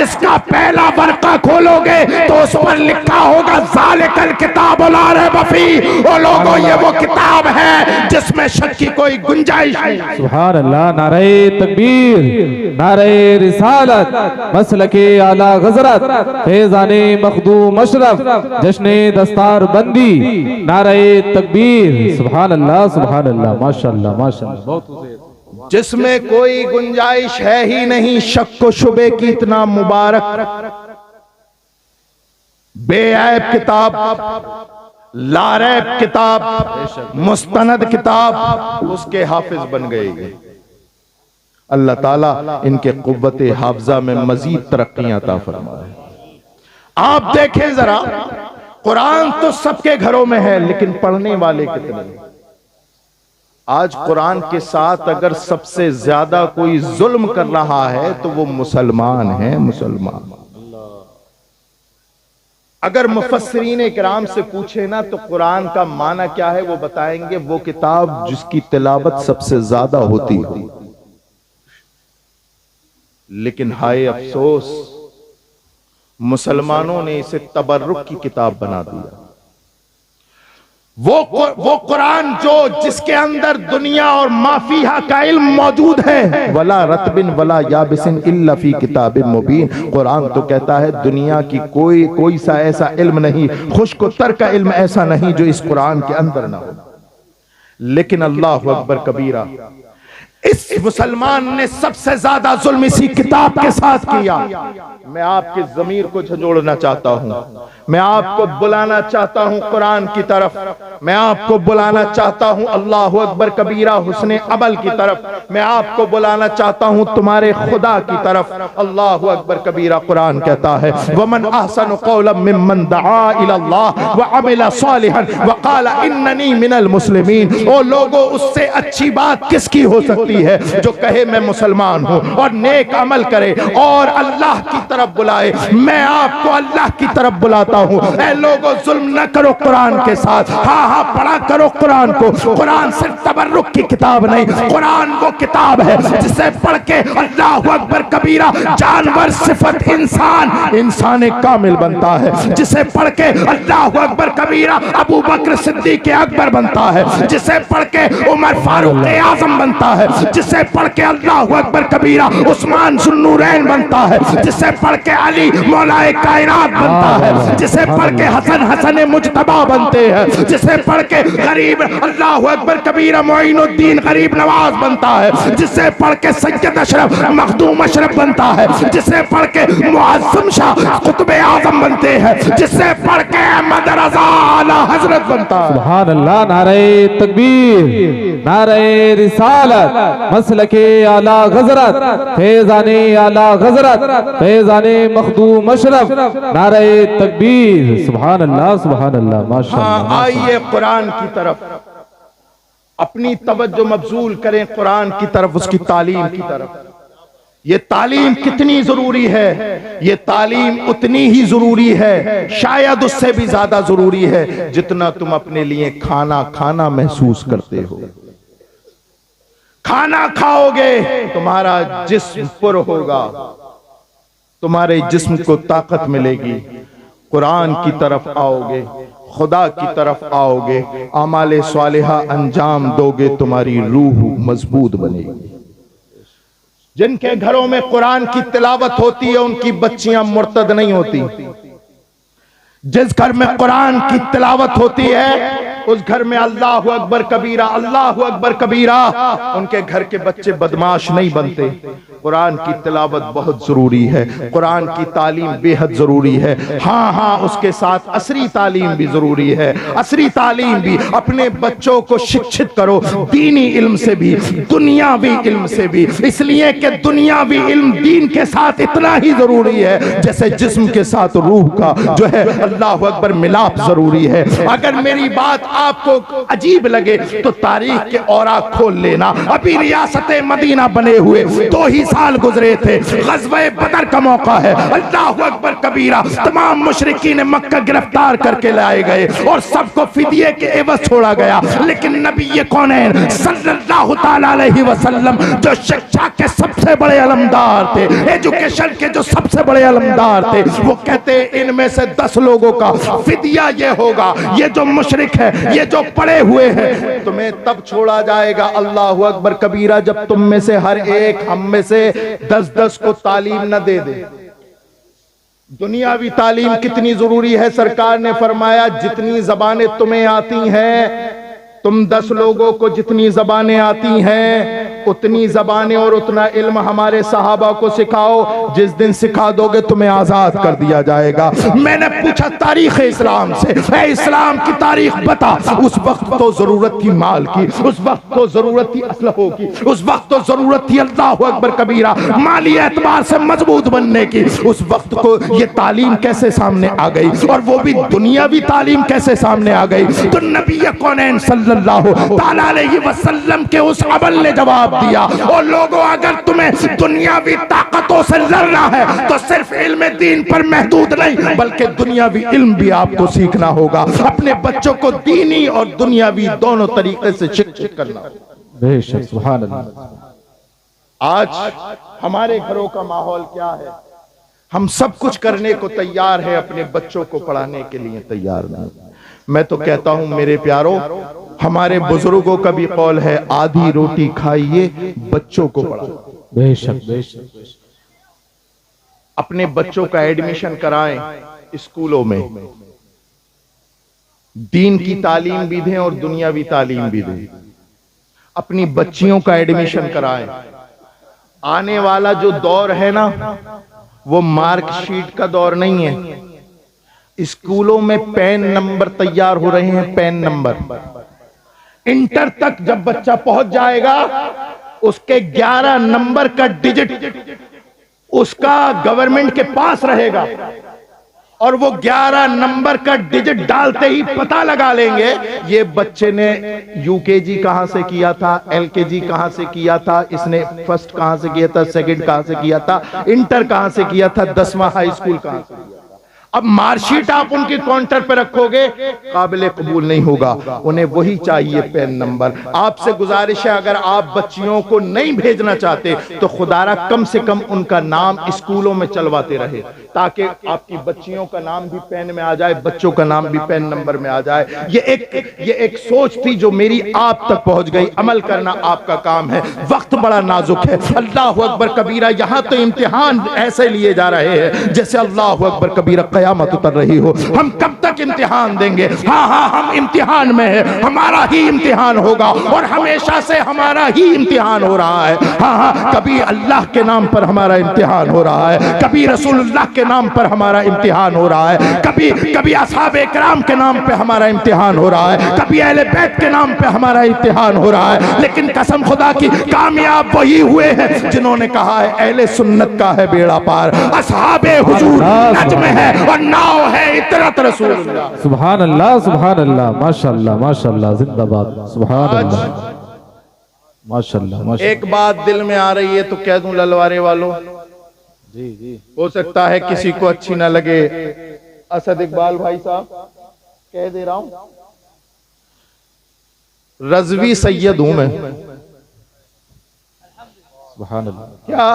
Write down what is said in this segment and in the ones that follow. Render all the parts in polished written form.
जिसका पहला वर्का खोलोगे तो उस पर लिखा होगा ज़ालिकल किताब ला रैब फीह। ओ लोगों, ये वो किताब है जिसमें शक की कोई गुंजाइश नहीं। सुभान अल्लाह। नारे तकबीर, नारे रिसालत, मसलके आला गजरत, फैज़ाने मखदूम अशरफ, जश्ने दस्तार बंदी, नारे तकबीर। सुभान अल्लाह, सुभान अल्लाह, माशाअल्लाह, माशाअल्लाह। बहुत जिसमें कोई गुंजाइश है ही नहीं शक व शुबे की। इतना मुबारक बेऐब किताब, लारैब किताब, मुस्तनद किताब, उसके हाफिज बन गए। अल्लाह ताला इनके कुव्वत हाफजा में मजीद तरक्कियां अता फरमाए। आप देखें जरा, कुरान तो सबके घरों में है, लेकिन पढ़ने वाले कितने? आज कुरान के साथ अगर सबसे ज्यादा कोई जुल्म कर रहा है तो वो मुसलमान है, मुसलमान। अगर मुफस्सिरीन इकराम से पूछे ना तो कुरान का माना क्या है, वो बताएंगे वो किताब जिसकी तिलावत सबसे ज्यादा होती हो। लेकिन हाय अफसोस, मुसलमानों ने इसे तबर्रुक की किताब बना दिया। वो कुरान जो जिसके अंदर दुनिया और माफिया का इल्म मौजूद है। वला रतबिन वला याबिसिन इल्ला फी किताबिन मुबीन। कुरान तो कहता है दुनिया की कोई सा ऐसा इल्म नहीं, खुश्क तर का इल्म ऐसा नहीं जो इस कुरान के अंदर ना हो। लेकिन अल्लाहु अकबर कबीरा, इस मुसलमान ने सबसे ज्यादा जुल्म इसी किताब के साथ किया। मैं आपके ज़मीर को झंझोड़ना चाहता हूं, मैं आपको बुलाना चाहता हूं कुरान की तरफ, मैं आपको बुलाना चाहता हूं अल्लाहु अकबर कबीरा हुस्ने अमल की तरफ, मैं आपको बुलाना चाहता हूं तुम्हारे खुदा की तरफ। अल्लाहु अकबर कबीरा। कुरान कहता है वमन अहसनु क़ौलन मिम्मन दआ इलल्लाह व अमिला सालिहन व क़ाला इन्ननी मिनल मुस्लिमीन। ओ लोगों, उससे अच्छी बात किसकी हो सकती है जो कहे मैं मुसलमान हूं और नेक अमल करे और अल्लाह की तरफ बुलाए। मैं आपको अल्लाह की तरफ बुलाता हूं। ऐ लोगों, जुल्म न करो कुरान के साथ। हाँ हाँ, पढ़ा करो कुरान को। कुरान सिर्फ तबर्रुक की किताब नहीं, कुरान वो किताब है जिसे पढ़ के अल्लाहु अकबर कबीरा जानवर सिफत इंसान कामिल बनता है। जिसे पढ़ के अल्लाहु अकबर कबीरा अबू बकर सिद्दीक अकबर बनता है। जिसे पढ़ के उमर फारूक आजम बनता है। जिसे पढ़ के अल्लाहु अकबर कबीरा उस्मान जुन्नूरैन बनता है। जिसे पढ़ के अली मौलाए कायनात बनता है। जिसे पढ़ के हसन मुज्तबा बनते हैं। जिसे पढ़ के गरीब अल्लाहु अकबर कबीरा मोइनुद्दीन गरीब नवाज बनता है। जिसे पढ़ के सैयद अशरफ मखदूम अशरफ बनता है। जिसे पढ़ के मुअज़्ज़म शाह कुतुब आजम बनते हैं। जिसे पढ़ के अहमद रज़ा आला हजरत बनता है। सुभान अल्लाह। नारे तकबीर, नारे रिसालत, मसलके आला गजरत, फैज़ाने आला गजरत, फैज़ाने मखदूम अशरफ, नारे तकबीर। सुभान अल्लाह, सुभान अल्लाह, माशाअल्लाह। आइए कुरान की तरफ अपनी तवज्जो मबजूल करें, कुरान की तरफ, उसकी तालीम की तरफ। ये तालीम कितनी जरूरी है? ये तालीम उतनी ही जरूरी है, शायद उससे भी ज्यादा जरूरी है जितना तुम अपने लिए खाना महसूस करते हो। खाना खाओगे तुम्हारा जिस्म पुर होगा, तुम्हारे जिस्म को ताकत मिलेगी। कुरान की तरफ आओगे, खुदा की तरफ आओगे, आमाले स्वालिहा अंजाम दोगे, तुम्हारी रूह मजबूत बनेगी। जिनके घरों में कुरान की तिलावत होती है उनकी बच्चियां मुर्तद नहीं होती। जिस घर में कुरान की तिलावत होती है उस घर में अल्लाहु अकबर कबीरा, अल्लाहु अकबर कबीरा, उनके घर के बच्चे बदमाश नहीं बनते। कुरान की तिलावत बहुत जरूरी है, कुरान की तालीम बेहद जरूरी है। हाँ हाँ, उसके साथ असरी तालीम भी जरूरी है। असरी तालीम भी, अपने बच्चों को शिक्षित करो दीनी इल्म से भी, दुनियावी इल्म से भी, इसलिए कि दुनियावी इल्म दीन के साथ इतना ही जरूरी है जैसे जिस्म के साथ रूह का जो है अल्लाह अकबर मिलाप जरूरी है। अगर मेरी बात आपको अजीब लगे तो तारीख के औराक खोल लेना। अभी रियासत मदीना बने हुए 2 ही साल गुजरे थे, ग़ज़वे बदर का मौका है। अल्लाह अकबर कबीरा, तमाम मुशरिकीन मक्का गिरफ्तार करके लाए गए और सबको फिदिये के एवज छोड़ा गया। लेकिन नबी कौनैन सल्लल्लाहु तआला अलैहि वसल्लम जो शिक्षा के सबसे बड़े अलमदार थे, एजुकेशन के जो सबसे बड़े अलमदार थे, वो कहते इनमें से 10 लोगों का फिदिया ये होगा, ये जो मुशरिक है, ये जो पड़े हुए हैं, तुम्हें तब छोड़ा जाएगा। अल्लाह अकबर कबीरा, जब तुम में से हर एक हम में से 10-10 को तालीम न दे दे। दुनियावी तालीम कितनी जरूरी है, सरकार ने फरमाया जितनी जबानें तुम्हें आती हैं, तुम 10 लोगों को जितनी जबानें आती हैं उतनी जबानें और उतना इल्म हमारे सहाबा को सिखाओ। जिस दिन सिखा दोगे तुम्हें आजाद कर दिया जाएगा। मैंने पूछा तारीख इस्लाम से, ऐ इस्लाम की तारीख बता। उस वक्त तो जरूरत थी माल की, उस वक्त तो जरूरत थी असलहों की, उस वक्त तो जरूरत थी अल्लाह अकबर कबीरा माली एतबार से मजबूत बनने की। उस वक्त को ये तालीम कैसे सामने आ गई, और वो भी दुनियावी तालीम कैसे सामने आ गई। तो नबी कौनैन सल्लल्लाहु तआला अलैहि वसल्लम के उस अमल ने जवाब दिया। और लोगों, अगर तुम्हें दुनियावी ताकतों से लड़ना है तो सिर्फ इल्म दीन पर महदूद नहीं, बल्कि दुनियावी इल्म भी आपको सीखना होगा। अपने बच्चों को दीनी और दुनियावी दोनों तरीके से शिक्षित करना। बेशक, सुभान अल्लाह। आज हमारे घरों का माहौल क्या है? हम सब कुछ करने को तैयार है, अपने बच्चों को पढ़ाने के लिए तैयार नहीं। मैं तो कहता हूं मेरे प्यारों, हमारे बुजुर्गों का भी कौल है, आधी रोटी खाइए, बच्चों को पढ़ाओ। बेशक बेशक। अपने बच्चों का एडमिशन कराएं स्कूलों में, दीन की तालीम भी दें और दुनियावी तालीम भी दें। अपनी बच्चियों का एडमिशन कराएं। आने वाला जो दौर है ना, वो मार्कशीट का दौर नहीं है। स्कूलों में पेन नंबर तैयार हो रहे हैं, पेन नंबर। इंटर तक जब बच्चा पहुंच जाएगा, उसके 11 नंबर का डिजिट उसका गवर्नमेंट के पास रहेगा, और वो 11 नंबर का डिजिट डालते ही पता लगा लेंगे ये बच्चे ने यूकेजी कहां से किया था, एलकेजी कहां से किया था, इसने फर्स्ट कहां से किया था, सेकंड कहां से किया था, इंटर कहां से किया था, 10वां हाई स्कूल कहां से किया था। अब मार्कशीट आप उनकी काउंटर पे रखोगे, काबिल कबूल नहीं होगा। उन्हें वही चाहिए, पेन नंबर। आपसे गुजारिश है, अगर आप बच्चियों को नहीं भेजना चाहते तो खुदारा कम से कम उनका नाम स्कूलों में चलवाते रहे, ताकि आपकी बच्चियों का नाम भी पेन में आ जाए, बच्चों का नाम भी पेन नंबर में आ जाए। ये एक सोच थी जो मेरी आप तक पहुंच गई। अमल करना आपका काम है। वक्त बड़ा नाजुक है। अल्लाह अकबर कबीरा, यहां तो इम्तिहान ऐसे लिए जा रहे हैं जैसे अल्लाह अकबर कबीरा कयामत उतर रही हो। हम कब तक इम्तिहान देंगे? हाँ, हम इम्तिहान में है, हमारा ही इम्तिहान होगा, और हमेशा से हमारा ही इम्तिहान हो रहा है। हाँ, कभी अल्लाह के नाम पर हमारा इम्तिहान हो रहा है, कभी रसूलुल्लाह के नाम पर हमारा इम्तिहान हो रहा है, कभी असहाबे किराम के नाम पे हमारा इम्तिहान हो रहा है, कभी अहले बैत के नाम पे हमारा इम्तिहान हो रहा है। लेकिन कसम खुदा की, कामयाब वही हुए हैं जिन्होंने कहा है अहले सुन्नत का है बेड़ा पार, असहाबे हुजूर नज्म है और नाव है इतरत रसूलुल्लाह। सुभान अल्लाह, सुभान अल्लाह, माशाअल्लाह माशाअल्लाह, जिंदाबाद, सुभान अल्लाह, माशाअल्लाह माशाअल्लाह। एक बात दिल में आ रही है तो कह दूं ललवारे वालों, जी जी, हो सकता है किसी को अच्छी ना लगे। असद इकबाल भाई साहब, कह दे रहा हूं, रज़वी सैयद हूं मैं। सुभान अल्लाह। क्या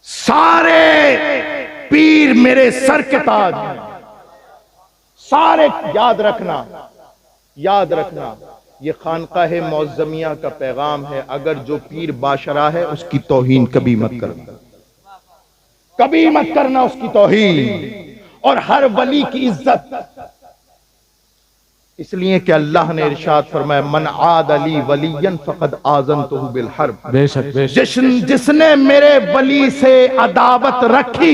सारे पीर मेरे सर के ताज हैं, सारे। याद रखना ये खानकाह मौज़मिया का पैगाम है। अगर जो पीर बाशरा है उसकी तौहीन कभी मत करना, कभी मत करना उसकी तौहीन। और हर वली की इज्जत, इसलिए कि अल्लाह ने इरशाद फरमाया, मन आद अली वलियन फक़द आज़नतुहु बिल हर्ब। बेशक बेशक। जिसने मेरे वली से अदावत रखी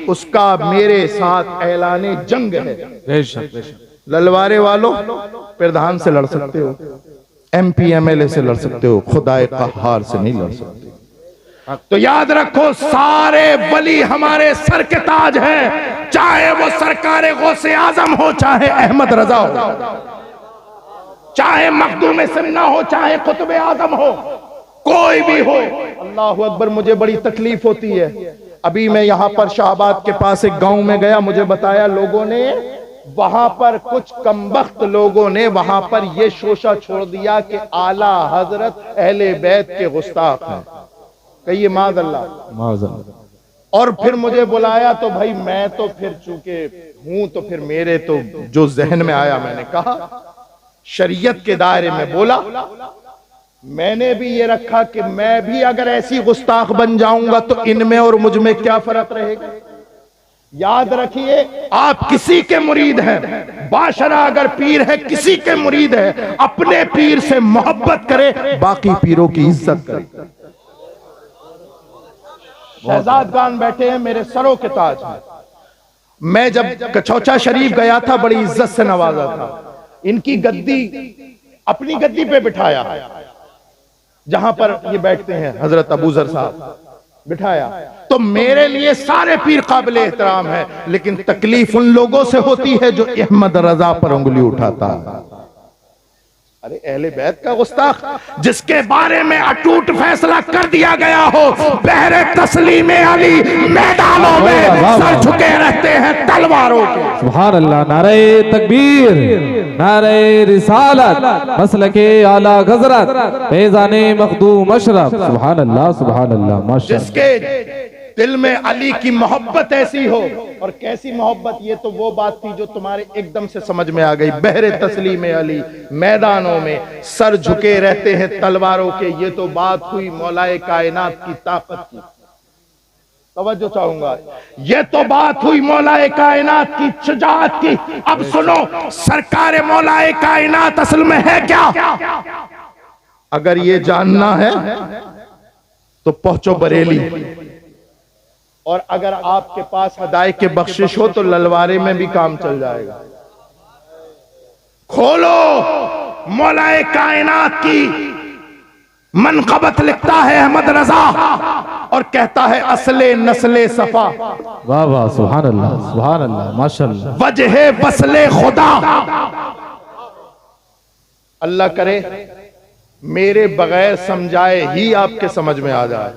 उसका मेरे साथ ऐलाने जंग है। बेशक बेशक। ललवारे वालों, प्रधान से लड़ सकते हो, MP MLA से लड़ सकते हो, खुदाए कहार से नहीं लड़ सकते। तो याद रखो, सारे वली हमारे सर के ताज हैं, चाहे वो सरकार गौसे आजम हो, चाहे अहमद रजा हो, चाहे मखदूम सिन्ना हो, चाहे कुतुब आजम हो, कोई भी हो। अल्लाह अकबर। मुझे बड़ी तकलीफ होती है। अभी मैं यहाँ पर शाहबाद के पास एक गांव में गया, मुझे बताया लोगों ने, वहां पर कुछ कमबख्त लोगों ने वहां पर यह शोशा छोड़ दिया कि आला हजरत अहले बैत के गुस्ताख हैं। कहिए माज़अल्लाह। और फिर मुझे बुलाया तो भाई मैं तो फिर चूंकि हूं तो फिर मेरे तो जो जहन में आया मैंने कहा, शरीयत के दायरे में बोला। मैंने भी ये रखा कि मैं भी अगर ऐसी गुस्ताख बन जाऊंगा तो इनमें और मुझ में क्या फर्क रहेगा। याद रखिए, आप किसी के मुरीद हैं, बाशरा अगर पीर है किसी के मुरीद है, अपने पीर से मोहब्बत करे, बाकी पीरों की इज्जत करे। शहजाद खान बैठे हैं, मेरे सरों के ताज हैं। मैं जब कचौचा शरीफ गया था, बड़ी इज्जत से नवाजा था। इनकी गद्दी, अपनी गद्दी पे बिठाया, जहां पर ये बैठते हैं हजरत अबू जर साहब, बिठाया। तो मेरे लिए सारे पीर काबिल एहतराम है, लेकिन तकलीफ उन लोगों से होती है जो अहमद रजा पर उंगली उठाता है। अरे अहले बैत का गुस्ताख जिसके बारे में अटूट फैसला कर दिया गया हो, बहरे तस्लीम अली मैदानों में सर झुके रहते हैं तलवारों के। सुभान अल्लाह। नारे तकबीर, नारे रिसालत, मसलके आला हज़रत, फैज़ाने मखदूम अशरफ। सुभान अल्लाह, सुभान अल्लाह, माशाअल्लाह। जिसके दिल में अली की मोहब्बत ऐसी हो, और कैसी मोहब्बत, ये तो वो बात थी जो तुम्हारे एकदम से समझ में आ गई। बहरे तस्लीम अली मैदानों में सर झुके रहते हैं तलवारों के, ये तो बात हुई मौलाए कायनात की ताकत की। तवज्जो चाहूंगा, ये तो बात हुई मौलाए कायनात की शुजाअत की। अब सुनो, सरकार मौलाए कायनात असल में है क्या? अगर ये जानना है तो पहुंचो बरेली, और अगर आपके पास हदाए के बख्शिश हो तो ललवारे में भी काम चल जाएगा। खोलो मौलाए कायनात की मनक़बत, लिखता है अहमद रजा और कहता है असले नस्ले सफा। वाह वाह, सुभान अल्लाह, सुभान अल्लाह, माशाअल्लाह। वजह वसले खुदा। अल्लाह करे मेरे बगैर समझाए ही आपके समझ में आ जाए।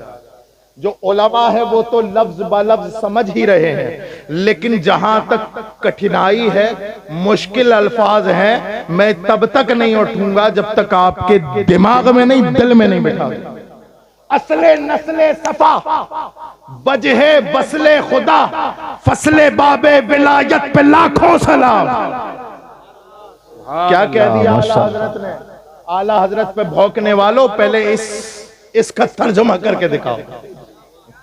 जो उलमा है वो तो लफ्ज ब लफ्ज समझ ही रहे हैं, लेकिन जहां तक कठिनाई है, मुश्किल अल्फाज हैं, मैं तब तक नहीं उठूंगा जब तक आपके दिमाग में नहीं, दिल में नहीं बैठा। असले नस्ले सफा, वजह बसले खुदा, फसले बाबे विलायत पे लाखों सलाम। क्या कह दिया आला हजरत ने? आला हजरत पे भौंकने वालों, पहले इसका तर्जुमा करके दिखाओ,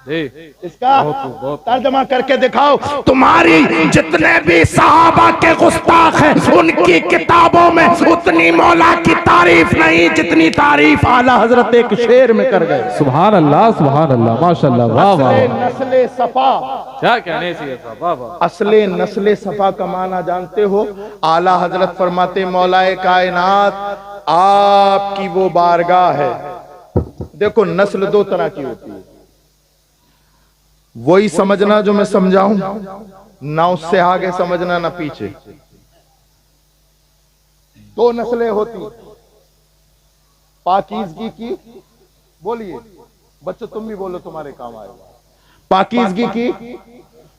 इसका तर्जुमा करके दिखाओ। तुम्हारी जितने भी सहाबा के गुस्ताख हैं, उनकी किताबों में उतनी मौला की तारीफ नहीं जितनी तारीफ आला हजरत एक शेर में कर गए। सुभान अल्लाह, सुभान अल्लाह, माशाअल्लाह, वाह वाह। नस्ले सफा, क्या कहने चाहिए था, वाह वाह। असले नस्ले सफा का माना जानते हो? आला हजरत फरमाते मौलाए कायनात आपकी वो बारगाह है। देखो नस्ल दो तरह की होती है, वही समझना जो मैं समझाऊं, ना उससे आगे समझना ना पीछे। दो नस्लें होती, पाकीज़गी की, बोलिए बच्चों तुम भी बोलो तुम्हारे काम आएगा। पाकीज़गी की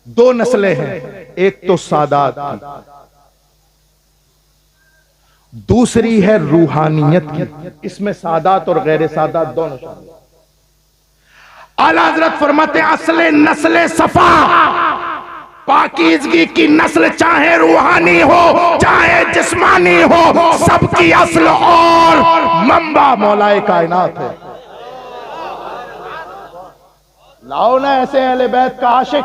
दो नस्लें हैं, एक तो सादात की, दूसरी है रूहानियत की। इसमें सादात और गैर सादात दोनों शामिल। आला हज़रत फरमाते असले नस्ले सफा, पाकीज़गी की नस्ल चाहे रूहानी हो चाहे जिस्मानी हो, सबकी असल और मंबा मौलाए कायनात है। लाओ ना ऐसे अहले बैत का आशिक।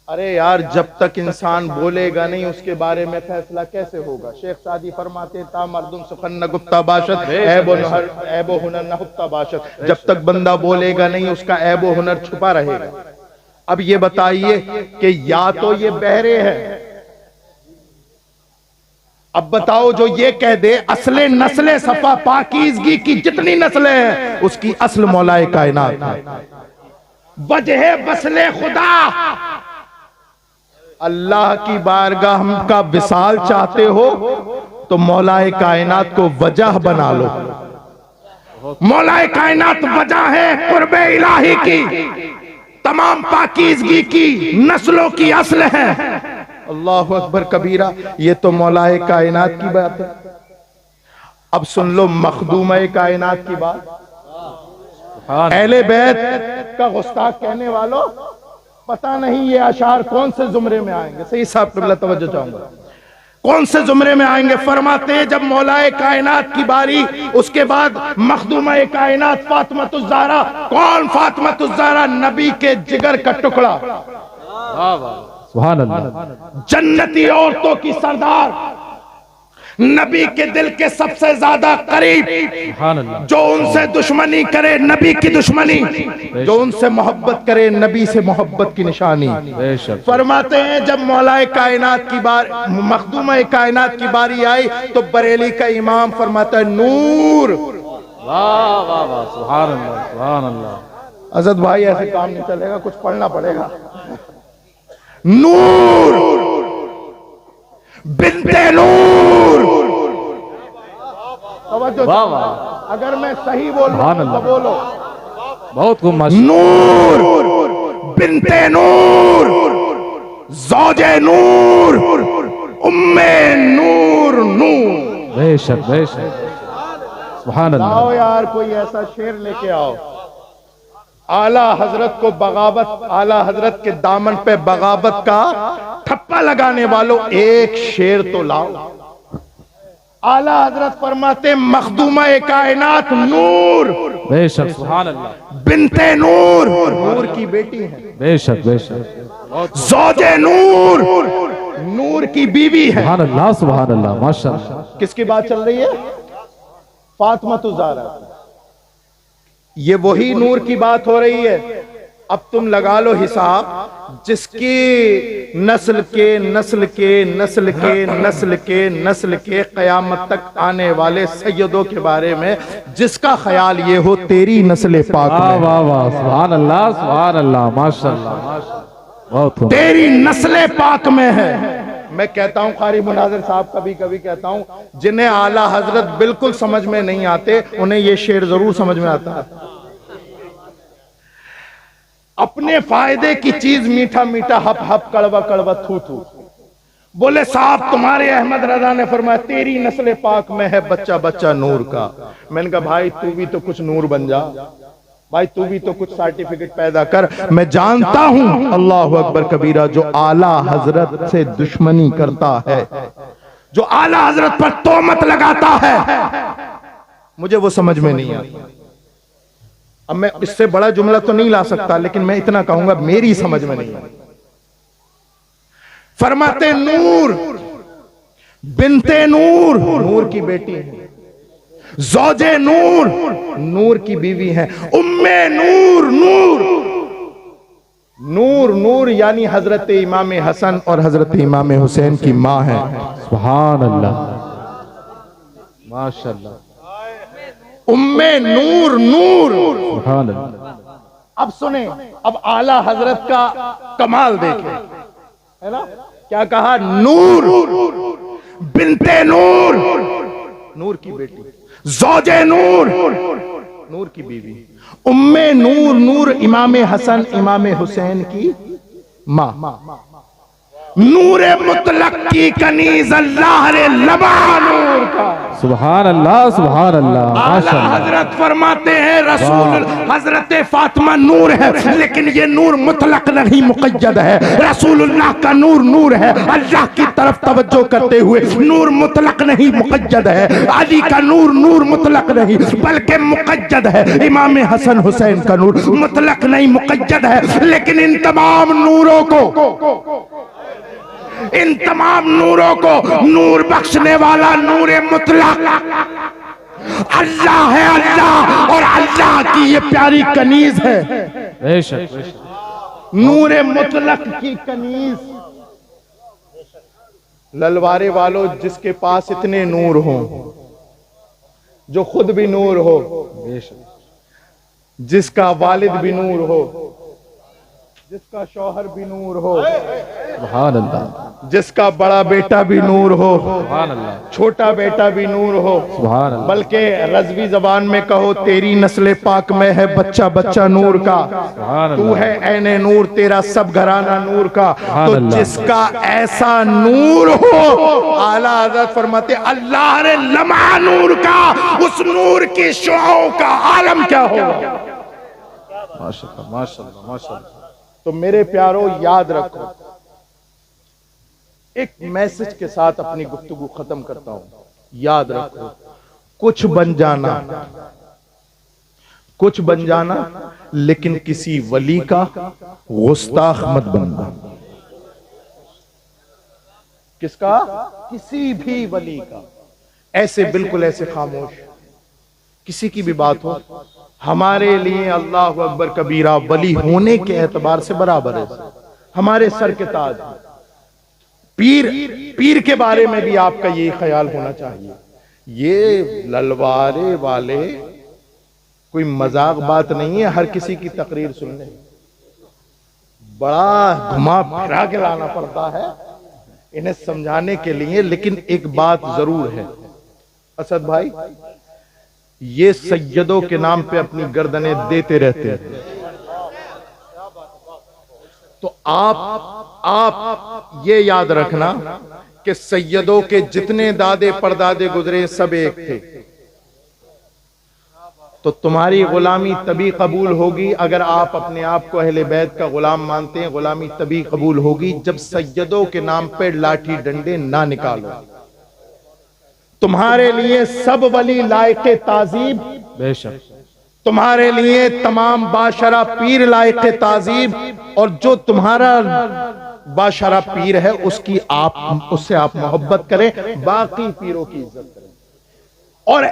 अरे यार, जब तक इंसान बोलेगा नहीं उसके बारे में फैसला कैसे होगा? शेख सादी फरमाते ता मर्दुम सुखन न गुप्ता बाशत, ऐबो हुनर न हुफ्ता बाशत। जब तक बंदा बोलेगा नहीं उसका ऐबो हुनर छुपा रहेगा। अब ये बताइए कि या तो ये बहरे हैं, अब बताओ जो ये कह दे असले नस्ले सफा, पाकीज़गी की जितनी नस्लें हैं उसकी असल मौलाए कायनात है। वजह बसले खुदा, अल्लाह की बारगाह का विसाल चाहते हो तो मौलाए कायनात को वजह बना लो। मौलाए कायनात वजह है कुर्बे इलाही की, तमाम पाकीज़गी की, नस्लों की असल है। अल्लाहु अकबर कबीरा। ये तो मौलाए कायनात की बात है। अब सुन लो मखदूमे कायनात की बात। अहले बैत का गुस्ताख कहने वालों, पता नहीं ये अशार कौन से जुमरे में आएंगे। सही साहब क़िबला तवज्जो चाहूंगा, कौन से जुमरे में आएंगे। फरमाते हैं जब मौलाए कायनात की बारी, उसके बाद मखदूमे कायनात फातिमातुज़ ज़हरा। कौन फातिमातुज़ ज़हरा? नबी के जिगर का टुकड़ा, सुभान अल्लाह, जन्नती औरतों की सरदार, नबी के दिल के सबसे ज्यादा करीब, जो उनसे दुश्मनी करे नबी की दुश्मनी, जो उनसे मोहब्बत करे नबी से मोहब्बत की निशानी। फरमाते हैं जब मौलाए कायनात की बार, मखदूमे कायनात की बारी आई तो बरेली का इमाम फरमाता है नूर। वाह वाह वाह, सुभान अल्लाह, सुभान अल्लाह। असद भाई ऐसे काम नहीं चलेगा, कुछ पढ़ना पड़ेगा। नूर बिन्ते नूर। वाह वाह, अगर मैं सही बोल रहा हूं तो बोलो। बहुत खूब। नूर बिन्ते नूर, ज़ौजे नूर, उम्मे नूर नूर। बेशक बेशक, सुभान अल्लाह। आओ यार कोई ऐसा शेर लेके आओ। आला हजरत को बगावत, आला हजरत के दामन पे बगावत का ठप्पा लगाने वालों एक शेर तो लाओ। आला हजरत फरमाते मखदूमा कायनात नूर, बेशक, सुभान अल्लाह, बिन्ते नूर, नूर की बेटी है, बेशक बेशक, ज़ौजे नूर, नूर की बीवी है। सुभान अल्लाह, सुभान अल्लाह, माशाअल्लाह। किसकी बात चल रही है? फातिमातुज़ ज़हरा। ये वही नूर की बात हो रही है। अब तुम लगा लो हिसाब, जिसकी नस्ल के नस्ल के नस्ल के नस्ल के नस्ल के क़यामत तक आने वाले सैयदों के बारे में जिसका ख्याल ये हो तेरी नस्ल पाक में, वाह वाह, सुभान अल्लाह, सुभान अल्लाह, माशाअल्लाह, बहुत खूब, तेरी नस्ल पाक में है। मैं कहता हूं, कारी मुनाज़िर साहब कभी कभी कहता हूं, जिन्हें आला हजरत बिल्कुल समझ में नहीं आते उन्हें ये शेर जरूर समझ में आता है। अपने फायदे की चीज मीठा मीठा, हप हप, कड़वा कड़वा, थू थू। बोले साहब तुम्हारे अहमद रजा ने फरमाया तेरी नस्ल पाक में है बच्चा बच्चा नूर का। मैंने कहा भाई तू भी तो कुछ नूर बन जा, भाई तू भी तो कुछ सर्टिफिकेट पैदा कर। मैं जानता हूं अल्लाह अकबर कबीरा, जो आला हजरत से दुश्मनी करता है, जो आला हजरत पर तोहमत लगाता है, मुझे वो समझ में नहीं आता। अब मैं इससे बड़ा जुमला तो नहीं ला सकता, लेकिन मैं इतना कहूंगा मेरी समझ में नहीं आई। फरमाते नूर बिन्ते नूर, नूर की बेटी है, ज़ौजे नूर, नूर की बीवी है, उम्मे नूर, नूर, नूर नूर यानी हजरत इमाम हसन और हजरत इमाम हुसैन की मां है। सुभान अल्लाह, माशाअल्लाह, उम्मे नूर, नूर, सुभान अल्लाह। अब सुने, अब आला हजरत का कमाल देखें, है ना? क्या कहा? नूर बिन्ते नूर, नूर की बेटी, ज़ौजे नूर, नूर की बीवी, उम्मे नूर, नूर इमाम हसन इमाम हुसैन की मां, नूरे मुतलक की कनीज अल्लाह रे लबा नूर का। सुभान अल्लाह, सुभान अल्लाह, आला माशाअल्लाह। हजरत फरमाते हैं रसूल हजरत फातिमा नूर है, लेकिन ये नूर मुतलक नहीं मुक़य्यद है। रसूलुल्लाह का नूर नूर है, अल्लाह की तरफ तवज्जो करते हुए नूर मुतलक नहीं मुक़य्यद है। अली का नूर नूर मुतलक नहीं बल्कि मुक़य्यद है। इमाम हसन हुसैन का नूर मुतलक नहीं मुक़य्यद है। लेकिन इन तमाम नूरों को, इन तमाम नूरों को नूर बख्शने वाला नूरे मुतलक अल्लाह है, अल्लाह, और अल्लाह की ये प्यारी कनीज है। बेशक बेशक, नूरे मुतलक की कनीज। ललवारे वालों, जिसके पास इतने नूर हो, जो खुद भी नूर हो, जिसका वालिद भी नूर हो, जिसका शौहर भी नूर हो, सुभान अल्लाह, जिसका बड़ा बेटा भी नूर हो, सुभान अल्लाह, छोटा बेटा भी नूर हो, सुभान अल्लाह, बल्कि रज़वी जबान में कहो तेरी नस्ल पाक में है बच्चा बच्चा नूर का, तू है ऐने नूर, तेरा सब घराना नूर का। तो जिसका ऐसा नूर हो, आला हज़रत फरमाते अल्लाह ने लम्हा नूर का, उस नूर की शुआओं का आलम क्या होगा। माशाअल्लाह माशाअल्लाह माशाअल्लाह। तो मेरे प्यारो याद रखो, एक मैसेज के साथ अपनी गुफ्तगू खत्म करता हूं। याद रखो, कुछ बन जाना लेकिन किसी वली का गुस्ताख मत बनना। किसका? किसी भी वली का। ऐसे बिल्कुल ऐसे खामोश, किसी की भी बात हो, हमारे लिए अल्लाह अकबर कबीरा वली होने के एतबार से बराबर है, हमारे सर के ताज। पीर के बारे में भी आपका ये ख्याल होना चाहिए। ये ललवारे वाले कोई मजाक बात नहीं है, हर किसी की तकरीर सुनने बड़ा घुमा फिरा के लाना पड़ता है इन्हें समझाने के लिए। लेकिन एक बात जरूर है असद भाई, ये सैयदों के नाम पे अपनी गर्दनें देते रहते हैं। तो आप ये याद रखना कि सैयदों के जितने दादे परदादे गुजरे सब एक थे। तो तुम्हारी गुलामी तभी कबूल होगी अगर आप अपने आप को अहले बैत का गुलाम मानते हैं। गुलामी तभी कबूल होगी जब सैयदों के नाम पे लाठी डंडे ना निकालो। तुम्हारे लिए सब वली लायके ताजीब, बेशक तुम्हारे लिए तमाम बाशरा पीर लायके ताजीब, और जो तुम्हारा बाशरा पीर है उससे आप मोहब्बत करें, बाकी पीरों की इज्जत करें। और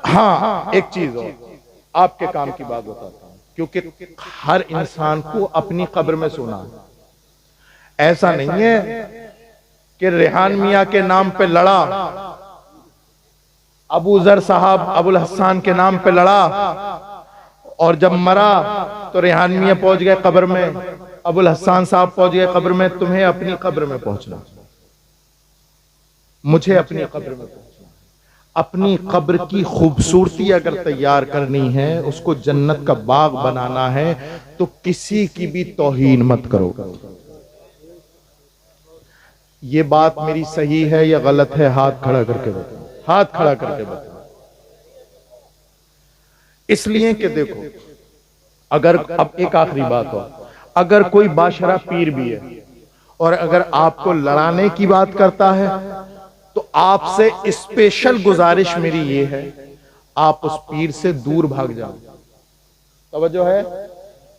हाँ, एक चीज और आपके काम की बात बताता हूं, क्योंकि हर इंसान को अपनी कब्र में सोना है। ऐसा नहीं है कि रेहान मियां के नाम पे लड़ा, अबू जर साहब अबुल हसन के नाम पे लड़ा, और जब मरा तो रेहान मियां पहुंच गए कब्र में, अबुल हसन साहब पहुंच गए कब्र में। तुम्हें अपनी कब्र में पहुंचना, मुझे अपनी कब्र में पहुंचना। अपनी कब्र की खूबसूरती अगर तैयार करनी है, उसको जन्नत का बाग बनाना है, तो किसी की भी तौहीन मत करो। ये बात मेरी सही है या गलत है? हाथ खड़ा करके बताओ, हाथ खड़ा करके बताओ। इसलिए कि देखो, अगर अब एक आखिरी बात हो, अगर कोई बाशरा पीर भी है और अगर आपको लड़ाने की बात करता है, तो आपसे स्पेशल गुजारिश मेरी ये है, आप उस पीर से दूर भाग जाओ। तवज्जो है?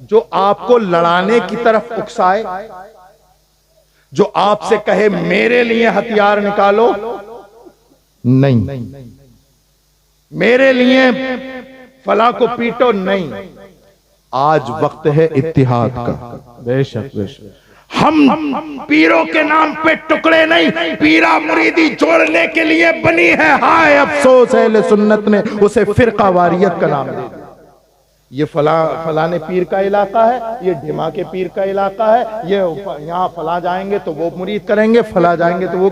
जो आपको लड़ाने की तरफ उकसाए, जो आपसे कहे मेरे लिए हथियार निकालो, नहीं, मेरे लिए फला को पीटो, नहीं। आज वक्त है इत्तिहाद का। बेशक बेशक। हम पीरों के नाम पे टुकड़े नहीं, पीरा मुरीदी जोड़ने के लिए बनी है। हाय अफसोस अहले सुन्नत ने उसे फिरका वारियत का नाम दे दिया। ये फलाने पीर का इलाका है, ये ढिमा के पीर का इलाका है, ये यहाँ फला जाएंगे तो वो मुरीद करेंगे, फला जाएंगे तो वो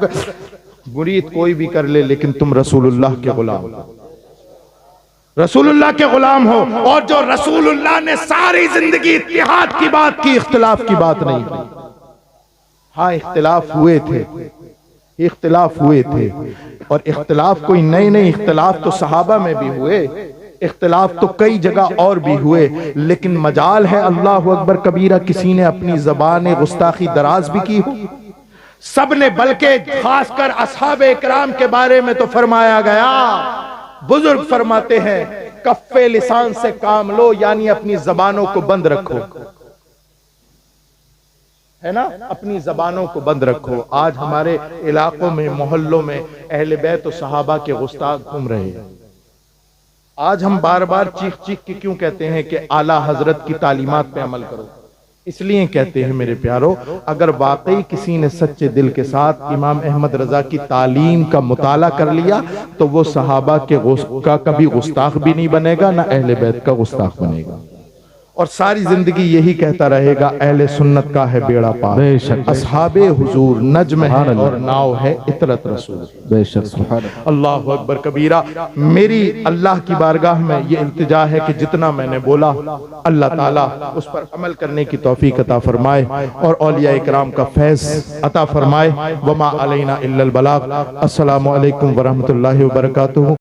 मुरीद कोई भी कर ले, लेकिन तुम रसूलुल्लाह के गुलाम, रसूलुल्लाह के गुलाम हो। और जो रसूलुल्लाह ने सारी जिंदगी इत्तिहाद की बात की, इख्तिलाफ की बात नहीं की। हाँ, इख्तिलाफ हुए थे, इख्तिलाफ हुए थे, और इख्तिलाफ कोई नए नए इख्तिलाफ तो सहाबा में भी हुए, इख्तिलाफ तो कई जगह और भी हुए, लेकिन मजाल है अल्लाह अकबर कबीरा किसी ने अपनी ज़बान गुस्ताखी दराज भी की हो सब ने। बल्कि खासकर असहाबे इकराम के बारे में तो फरमाया गया, बुजुर्ग फरमाते हैं कफ्फे लिसान से काम लो, यानी अपनी जबानों को बंद रखो, है ना, अपनी जबानों को बंद रखो। आज हमारे इलाकों में, मोहल्लों में अहले बैत और सहाबा के गुस्ताख घूम रहे हैं। आज हम बार बार चीख चीख के क्यों कहते हैं कि आला हजरत की तालीमात पे अमल करो? इसलिए कहते हैं मेरे प्यारो, अगर वाकई किसी ने सच्चे दिल के साथ इमाम अहमद रजा की तालीम का मुताला कर लिया, तो वो सहाबा के का कभी गुस्ताख भी नहीं बनेगा, ना अहले बैत का गुस्ताख बनेगा। और सारी जिंदगी यही कहता रहेगा, अहले सुन्नत का है बेड़ा पार, बेशक असहाबे हुजूर नज्म है और नाव है इतरत रसूल। बेशक सुभान अल्लाह। अल्लाहु अकबर कबीरा। मेरी अल्लाह की बारगाह में ये इल्तिजा है कि जितना मैंने बोला अल्लाह ताला उस पर अमल करने की तौफीक अता फरमाए और औलिया इकराम का फैज़ अता फरमाए। वमा अलैना इल्लल बलाग। अस्सलामु अलैकुम व रहमतुल्लाहि व बरकातुहू।